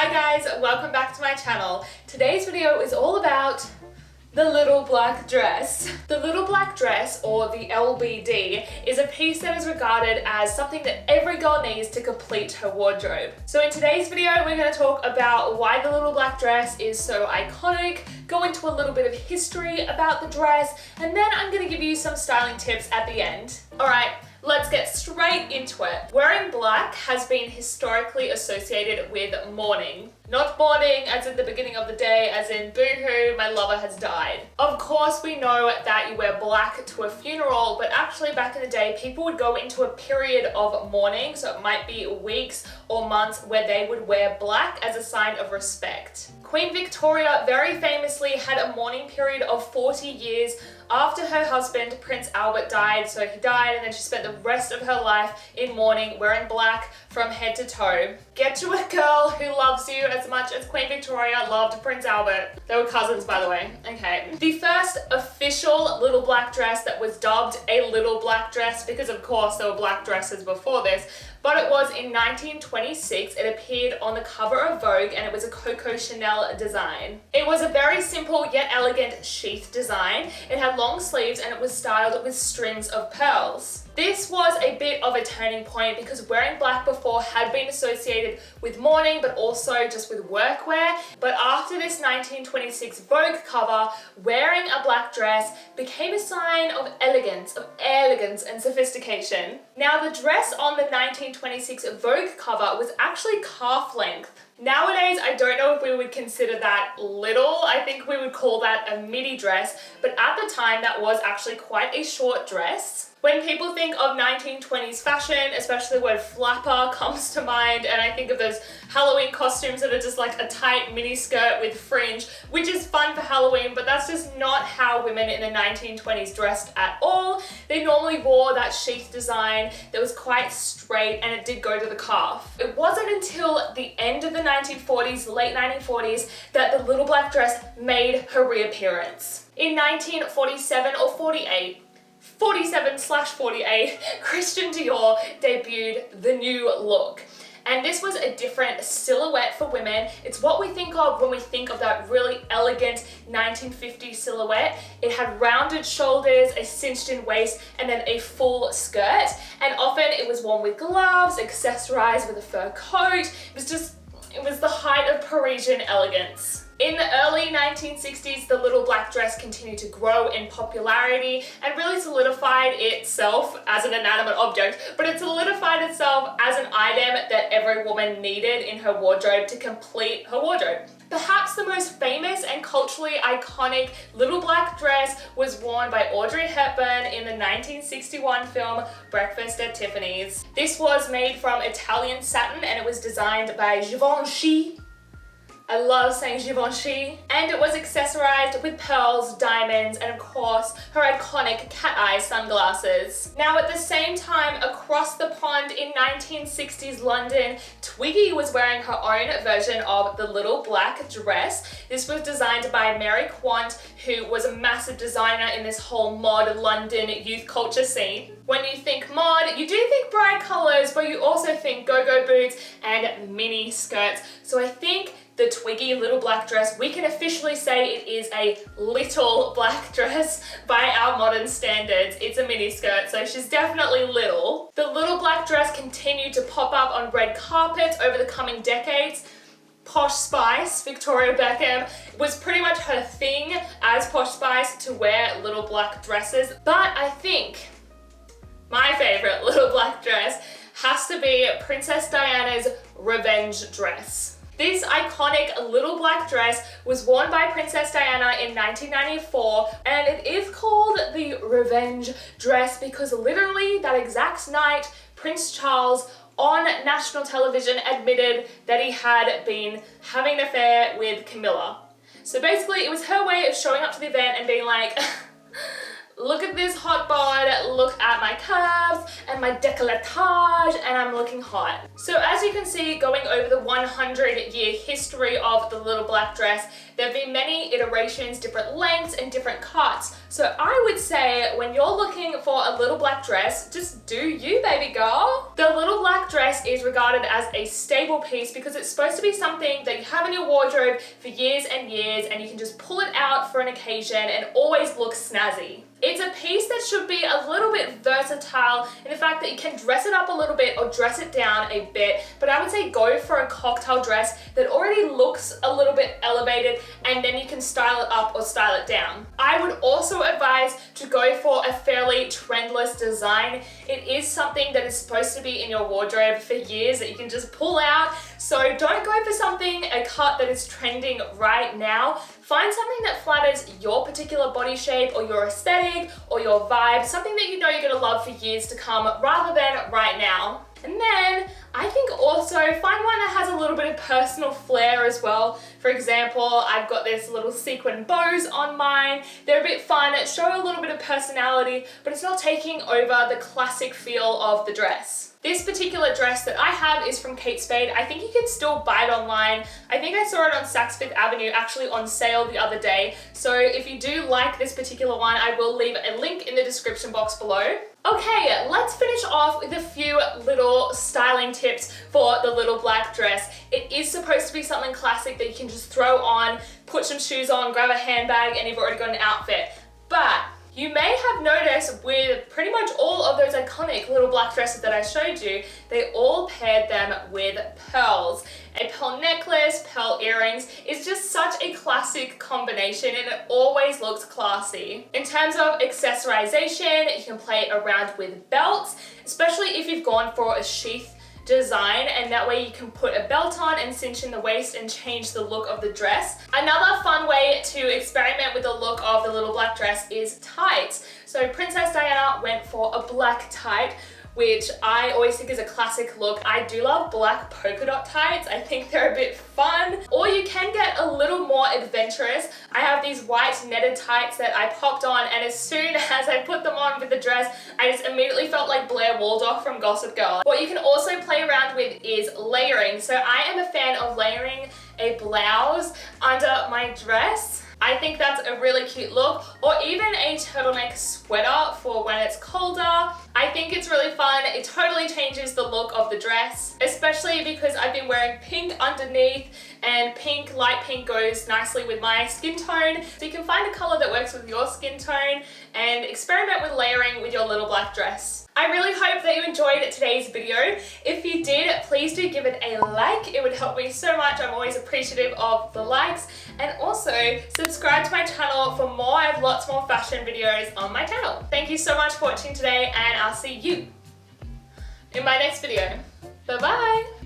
Hi guys, welcome back to my channel. Today's video is all about the little black dress. The little black dress, or the LBD, is a piece that is regarded as something that every girl needs to complete her wardrobe. So in today's video, we're going to talk about why the little black dress is so iconic, go into a little bit of history about the dress, and then I'm going to give you some styling tips at the end. Alright, let's get straight into it. Wearing black has been historically associated with mourning. Not mourning as in the beginning of the day, as in boo-hoo, my lover has died. Of course, we know that you wear black to a funeral, but actually back in the day, people would go into a period of mourning, so it might be weeks or months where they would wear black as a sign of respect. Queen Victoria very famously had a mourning period of 40 years after her husband, Prince Albert, died. So he died and then she spent the rest of her life in mourning, wearing black from head to toe. Get you a girl who loves you as much as Queen Victoria loved Prince Albert. They were cousins, by the way. Okay. The first official little black dress that was dubbed a little black dress, because of course there were black dresses before this, but it was in 1926. It appeared on the cover of Vogue and it was a Coco Chanel design. It was a very simple yet elegant sheath design. It had long sleeves and it was styled with strings of pearls. This was a bit of a turning point because wearing black before had been associated with mourning, but also just with workwear. But after this 1926 Vogue cover, wearing a black dress became a sign of elegance and sophistication. Now, the dress on the 1926 Vogue cover was actually calf length. Nowadays, I don't know if we would consider that little. I think we would call that a midi dress, but at the time that was actually quite a short dress. When people think of 1920s fashion, especially the word flapper comes to mind, and I think of those Halloween costumes that are just like a tight mini skirt with fringe, which is fun for Halloween, but that's just not how women in the 1920s dressed at all. They normally wore that sheath design that was quite straight and it did go to the calf. It wasn't until the end of the 1940s, late 1940s, that the little black dress made her reappearance. In 1947 or 48, 47/48, Christian Dior debuted the new look. And this was a different silhouette for women. It's what we think of when we think of that really elegant 1950s silhouette. It had rounded shoulders, a cinched in waist, and then a full skirt. And often it was worn with gloves, accessorized with a fur coat. It was the height of Parisian elegance. In the early 1960s, the little black dress continued to grow in popularity and really solidified itself as an inanimate object, but it solidified itself as an item that every woman needed in her wardrobe to complete her wardrobe. Perhaps the most famous and culturally iconic little black dress was worn by Audrey Hepburn in the 1961 film Breakfast at Tiffany's. This was made from Italian satin and it was designed by Givenchy. I love saying Givenchy. And it was accessorized with pearls, diamonds, and of course, her iconic cat eye sunglasses. Now, at the same time, across the pond in 1960s London, Twiggy was wearing her own version of the little black dress. This was designed by Mary Quant, who was a massive designer in this whole mod London youth culture scene. When you think mod, you do think bright colors, but you also think go-go boots and mini skirts. So I think the Twiggy little black dress, we can officially say it is a little black dress by our modern standards. It's a mini skirt, so she's definitely little. The little black dress continued to pop up on red carpets over the coming decades. Posh Spice, Victoria Beckham, was pretty much her thing as Posh Spice to wear little black dresses. But I think my favorite little black dress has to be Princess Diana's revenge dress. This iconic little black dress was worn by Princess Diana in 1994, and it is called the revenge dress because literally that exact night, Prince Charles on national television admitted that he had been having an affair with Camilla. So basically it was her way of showing up to the event and being like, look at this hot bod, look at my curves and my décolletage, and I'm looking hot. So as you can see, going over the 100-year history of the little black dress, There have been many iterations, different lengths and different cuts. So I would say when you're looking for a little black dress, just do you, baby girl. The little black dress is regarded as a staple piece because it's supposed to be something that you have in your wardrobe for years and years, and you can just pull it out for an occasion and always look snazzy. It's a piece that should be a little bit versatile in the fact that you can dress it up a little bit or dress it down a bit, but I would say go for a cocktail dress that already looks a little bit elevated, and then you can style it up or style it down. I would also advise to go for a fairly trendless design. It is something that is supposed to be in your wardrobe for years that you can just pull out, so don't go for something, a cut that is trending right now. Find something that flatters your particular body shape or your aesthetic or your vibe, something that you know you're gonna love for years to come rather than right now. And then I think also find one that has a little bit of personal flair as well. For example, I've got this little sequin bows on mine. They're a bit fun, show a little bit of personality, but it's not taking over the classic feel of the dress. This particular dress that I have is from Spade. I think you can still buy it online. I think I saw it on Saks Fifth Avenue actually on sale the other day. So if you do like this particular one, I will leave a link in the description box below. Okay, let's finish off with a few little styling tips for the little black dress. It is supposed to be something classic that you can just throw on, put some shoes on, grab a handbag, and you've already got an outfit. But you may have noticed with pretty much all of those iconic little black dresses that I showed you, they all paired them with pearls. A pearl necklace, pearl earrings is just such a classic combination, and it always looks classy. In terms of accessorization, you can play around with belts, especially if you've gone for a sheath design, and that way you can put a belt on and cinch in the waist and change the look of the dress. Another fun way to experiment with the look of the little black dress is tights. So Princess Diana went for a black tight, which I always think is a classic look. I do love black polka dot tights. I think they're a bit fun. Or you can get a little more adventurous. I have these white netted tights that I popped on, and as soon as I put them on with the dress, I just immediately felt like Blair Waldorf from Gossip Girl. What you can also play around with is layering. So I am a fan of layering a blouse under my dress. I think that's a really cute look, or even a turtleneck sweater for when it's colder. I think it's really fun. It totally changes the look of the dress, especially because I've been wearing pink underneath, and pink, light pink goes nicely with my skin tone. So you can find a color that works with your skin tone and experiment with layering with your little black dress. I really hope that you enjoyed today's video. If you did, please do give it a like. It would help me so much. I'm always appreciative of the likes. And also subscribe to my channel for more. I have lots more fashion videos on my channel. Thank you so much for watching today, and I'll see you in my next video. Bye bye.